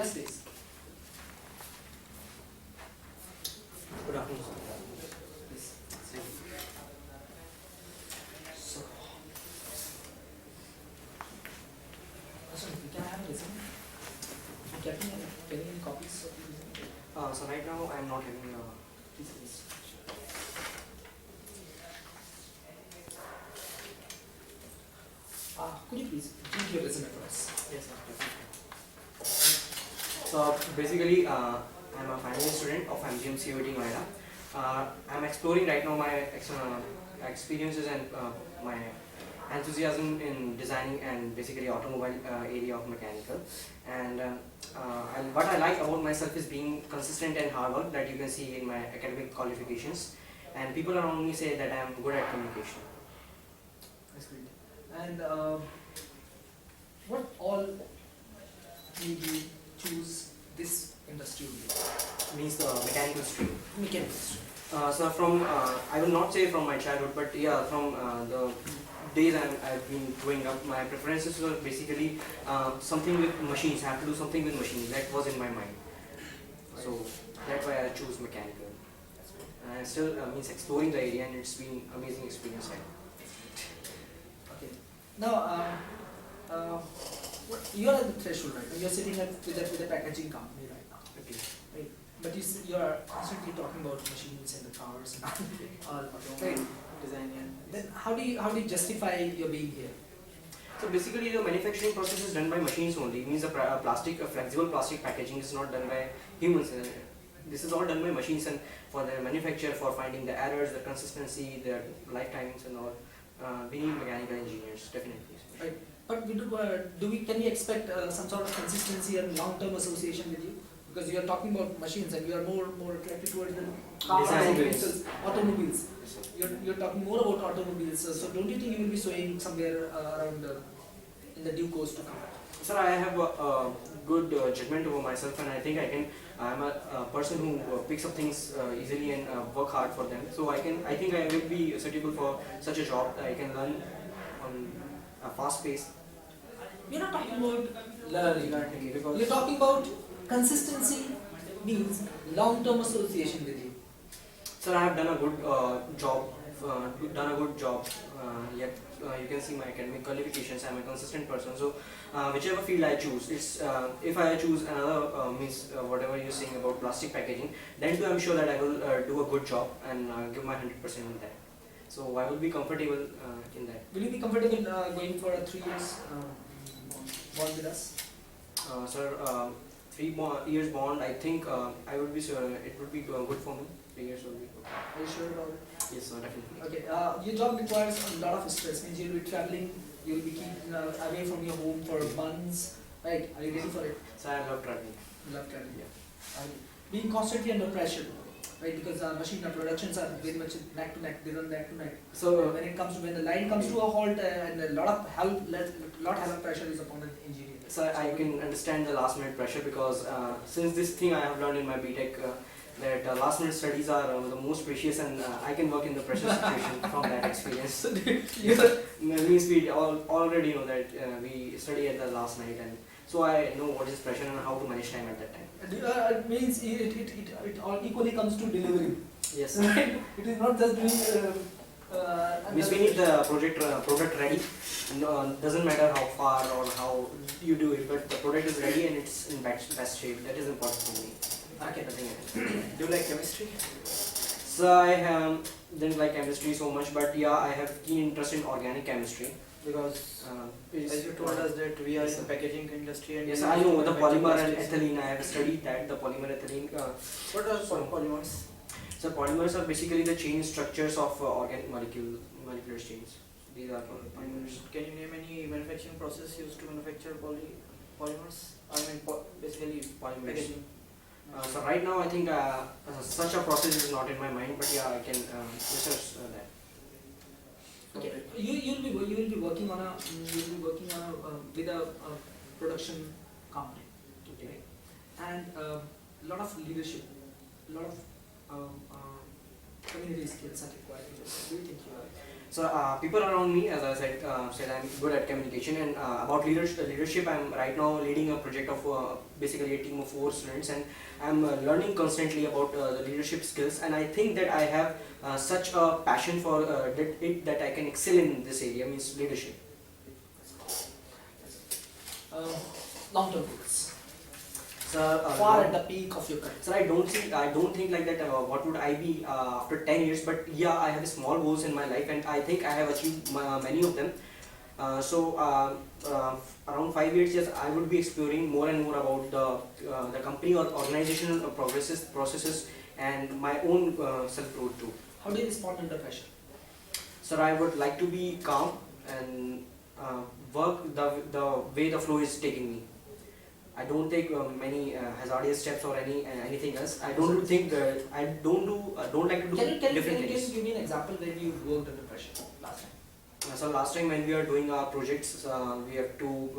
Yes, please. Good afternoon, sir. Please. So, Can I have a resume? Getting any copies of the resume? so right now I'm not having please. Could you please give your resume for us? Yes, sir. Definitely. So basically, I'm a final year student of MGM CUT Noida. I'm exploring right now my experiences and my enthusiasm in designing and basically automobile area of mechanical. And what I like about myself is being consistent and hard work that you can see in my academic qualifications. And people around me say that I'm good at communication. That's great. And what all made you choose this industry? Means the mechanical stream. Mechanical industry. So from I will not say from my childhood, but yeah, from the days I've been growing up, my preferences were basically something with machines. I have to do something with machines. That was in my mind. So that's why I chose mechanical. And I still means exploring the area, and it's been amazing experience. Okay. Now, you are at the threshold right now. You are sitting with a packaging company right now. Okay. Right. But you are constantly talking about machines and the cars and all automobile design. And then how do you justify your being here? So basically, the manufacturing process is done by machines only. It means a flexible plastic packaging is not done by humans. This is all done by machines, and for the manufacturer, for finding the errors, the consistency, the lifetimes, and all. We need mechanical engineers, definitely. Right. But can we expect some sort of consistency and long-term association with you? Because you are talking about machines and you are more attracted towards the cars and automobiles. You're talking more about automobiles. So don't you think you will be showing somewhere around in the due course to come? Sir, I have a good judgment over myself, and I think I'm a person who picks up things easily and work hard for them. So I think I will be suitable for such a job. I can learn on a fast pace. We're not talking about learning, because you're talking about consistency means long-term association with you. Sir, I have done a good job. Yet you can see my academic qualifications. I'm a consistent person. So whichever field I choose, it's if I choose another means whatever you're saying about plastic packaging, then too I'm sure that I will do a good job and give my 100% in that. So I will be comfortable in that. Will you be comfortable going for a 3 years bond with us? Sir, 3 years bond. I think I would be sure it would be good for me. 3 years will be good. Are you sure about it? Yes, sir, definitely. Okay. Your job requires a lot of stress. Means you'll be traveling. You'll be keeping away from your home for months. Right? Are you ready for it? So I love traveling. You love traveling. Yeah. Being constantly under pressure. Right, because machine productions are very much neck to neck. They run neck to neck. So When the line comes to a halt, and a lot of pressure is upon the engineer. So I can understand the last minute pressure, because since this thing I have learned in my BTech that last minute studies are the most precious, and I can work in the pressure situation from that experience. So Means we already know that we study at the last night, and so I know what is pressure and how to manage time at that time. it means it all equally comes to delivery. Yes. Right? It is not just doing. Means we need the product ready. Doesn't matter how far or how you do it, but the product is ready and it's in best shape. That is important for me. Okay. Nothing else. Do you like chemistry? So I didn't like chemistry so much, but yeah, I have keen interest in organic chemistry. Because as you told us that we are in the packaging industry, and yes, I know the polymer and ethylene. I have studied that, the polymer ethylene. What are polymers? So polymers are basically the chain structures of organic molecular chains. These are polymers. Can you name any manufacturing process used to manufacture polymers? I mean, basically Polymers. packaging. So right now I think such a process is not in my mind, but yeah, I can research that. Okay. You'll be working on a with a production company. Okay. And a lot of leadership, a lot of community skills are required. Do you think you are? So people around me, as I said I'm good at communication, and about leadership, I'm right now leading a project of basically a team of 4 students, and I'm learning constantly about the leadership skills, and I think that I have such a passion for that I can excel in this area, means leadership. Long-term goals. So, Far at the peak of your career. Sir, I don't think like that. What would I be after 10 years? But yeah, I have small goals in my life, and I think I have achieved many of them. Around 5 years, yes, I would be exploring more and more about the company or organizational processes, and my own self growth too. How do you respond under pressure? Sir, I would like to be calm and work the way the flow is taking me. I don't take many hazardous steps or anything else. I don't think that I don't like to do different Can you things. give me an example where you worked under pressure last time? So last time when we are doing our projects, we have to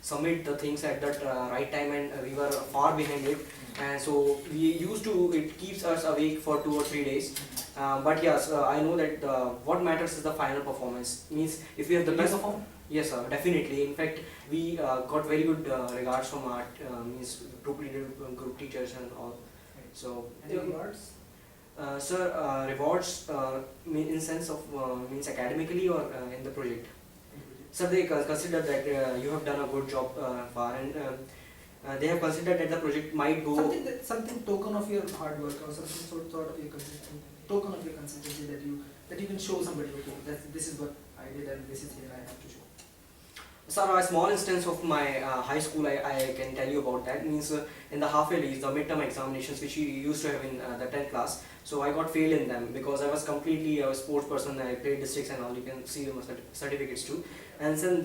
submit the things at that right time, and we were far behind it, and so it keeps us awake for 2 or 3 days. But yes, I know that what matters is the final performance. Means if we have the Did you best. perform? Yes, sir, definitely. In fact, we got very good regards from our group leader, group teachers, and all. So, And your rewards? sir, rewards mean in sense of means academically or in the project. Sir, they consider that you have done a good job far, and they have considered that the project might go. Something token of your hard work, or something sort of your token of your consistency that you can show somebody. Okay, this is what I did, and this is here I have to show. Sir, a small instance of my high school, I can tell you about that. Means in the half yearlies, the midterm examinations which we used to have in the 10th class, so I got failed in them because I was completely a sports person. I played districts and all. You can see my certificates too. And then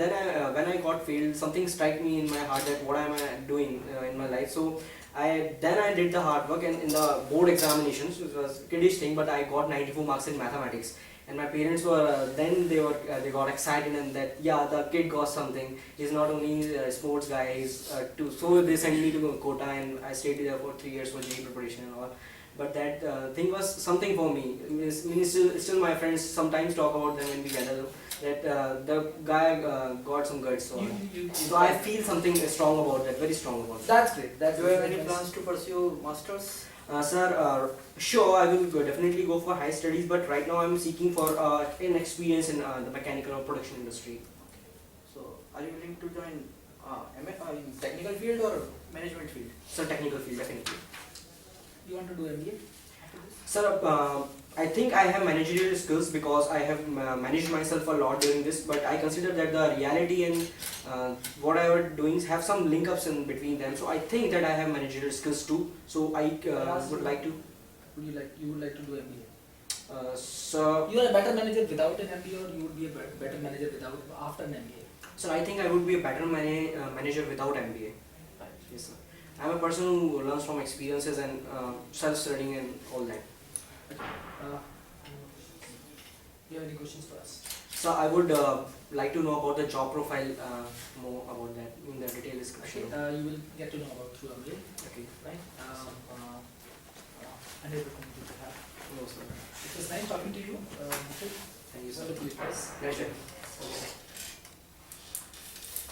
when I got failed, something struck me in my heart that what am I doing in my life. So I did the hard work, and in the board examinations, which was a kiddish thing, but I got 94 marks in mathematics. And my parents were they got excited, and that yeah, the kid got something. He's not only a sports guy, he's too. So they sent me to Kota, and I stayed there for 3 years for JEE preparation and all. But that thing was something for me. Still my friends sometimes talk about them when we gather. That the guy got some guts. So I feel something strong about that. Very strong about that. That's great. Do you have any plans to pursue masters? Sir, sure, I will definitely go for high studies, but right now I'm seeking for an experience in the mechanical or production industry. So, are you willing to join in technical field or management field? So technical field, definitely. You want to do MBA after this? Sir, I think I have managerial skills because I have managed myself a lot during this, but I consider that the reality and what I was doing have some link-ups in between them. So I think that I have managerial skills too. So I would like to. You would like to do MBA? So You are a better manager without an MBA, or you would be a better manager after an MBA? sir, I think I would be a better manager without MBA. Yes, sir. I'm a person who learns from experiences and self-studying and all that. You have any questions for us? So I would like to know about the job profile, more about that in the detailed description. Okay, you will get to know about through MBA, Okay. right? And it will continue to have. No, sir. It was nice talking to you, Nikhil. Thank you, sir. Wonderful advice. Pleasure.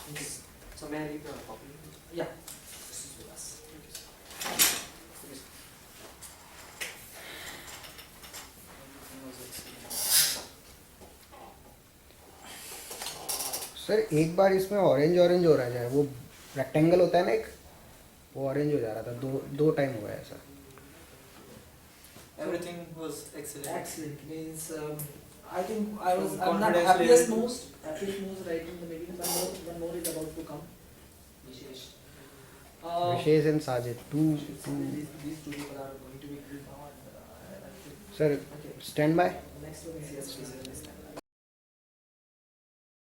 Thank you. So may I leave the copy? Yeah, this is with us. Thank you, sir. Sir एक बार इसमें orange हो रहा है, वो rectangle होता है ना एक, वो ऑरेंज हो जा रहा था, दो टाइम हुआ है ऐसा. Everything was excellent. Excellent means I think I'm not Confidence happiest level. most right in the beginning. One more is about to come. Vishesh. Vishesh and Sajid too These two people are going to be good now. And, sir okay. Stand by. Next one is yes, please.